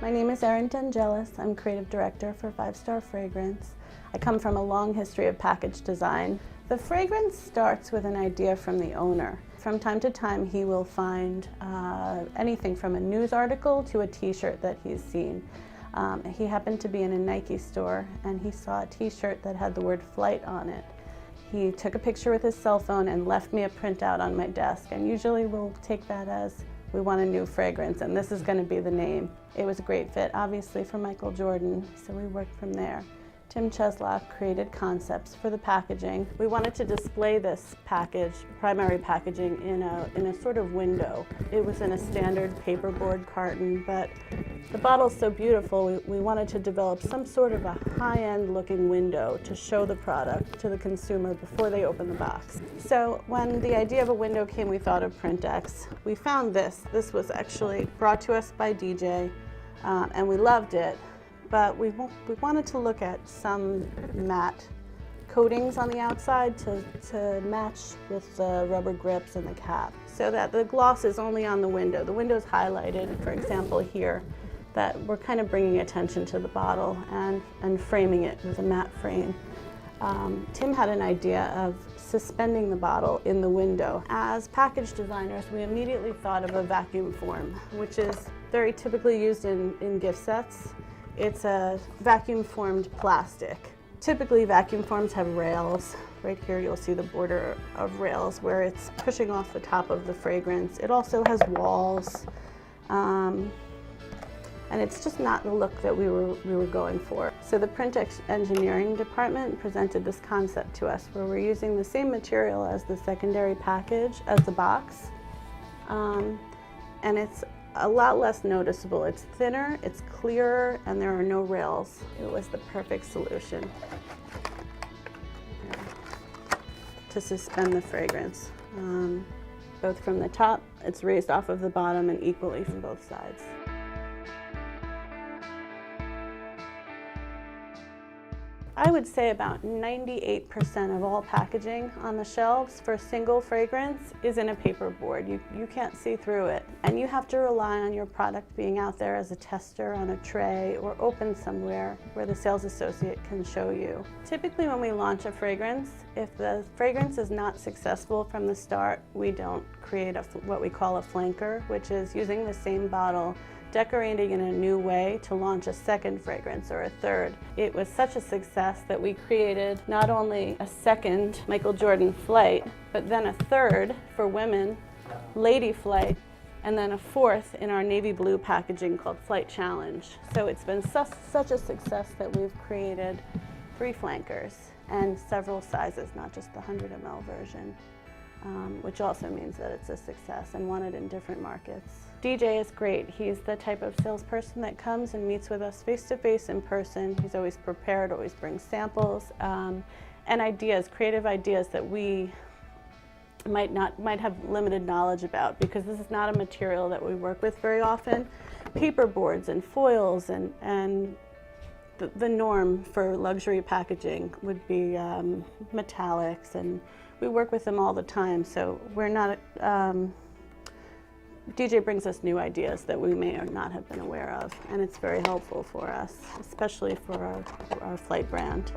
My name is Erin. I'm Creative Director for 5 Star Fragrance. I come from a long history of package design. The fragrance starts with an idea from the owner. From time to time, he will find anything from a news article to a t-shirt that he's seen. He happened to be in a Nike store and he saw a t-shirt that had the word flight on it. He took a picture with his cell phone and left me a printout on my desk, and usually we'll take that as we want a new fragrance and this is going to be the name. It was a great fit, obviously, for Michael Jordan, so we worked from there. Tim Cheslock created concepts for the packaging. We wanted to display this package, primary packaging, in a sort of window. It was in a standard paperboard carton, but the bottle's so beautiful, we wanted to develop some sort of a high-end looking window to show the product to the consumer before they open the box. So when the idea of a window came, we thought of Printex. We found this. This was actually brought to us by DJ, and we loved it. But we wanted to look at some matte coatings on the outside to match with the rubber grips and the cap, so that the gloss is only on the window. The window's highlighted, for example, here, that we're kind of bringing attention to the bottle and framing it with a matte frame. Tim had an idea of suspending the bottle in the window. As package designers, we immediately thought of a vacuum form, which is very typically used in gift sets. It's a vacuum-formed plastic. Typically, vacuum forms have rails. Right here, you'll see the border of rails where it's pushing off the top of the fragrance. It also has walls, and it's just not the look that we were going for. So the Printex engineering department presented this concept to us, where we're using the same material as the secondary package, as the box, and it's a lot less noticeable. It's thinner, it's clearer, and there are no rails. It was the perfect solution to suspend the fragrance. Both from the top, it's raised off of the bottom, and equally from both sides. I would say about 98% of all packaging on the shelves for a single fragrance is in a paperboard. You can't see through it. And you have to rely on your product being out there as a tester on a tray or open somewhere where the sales associate can show you. Typically when we launch a fragrance, if the fragrance is not successful from the start, we don't create what we call a flanker, which is using the same bottle decorating in a new way to launch a second fragrance or a third. It was such a success that we created not only a second Michael Jordan flight, but then a third for women, Lady Flight, and then a fourth in our navy blue packaging called Flight Challenge. So it's been such a success that we've created 3 flankers and several sizes, not just the 100 ml version. Which also means that it's a success and wanted in different markets. DJ is great. He's the type of salesperson that comes and meets with us face-to-face in person. He's always prepared, always brings samples, and ideas, creative ideas that we might have limited knowledge about, because this is not a material that we work with very often. Paperboards and foils and the norm for luxury packaging would be metallics, and we work with them all the time, so we're not, DJ brings us new ideas that we may or not have been aware of, and it's very helpful for us, especially for our flight brand.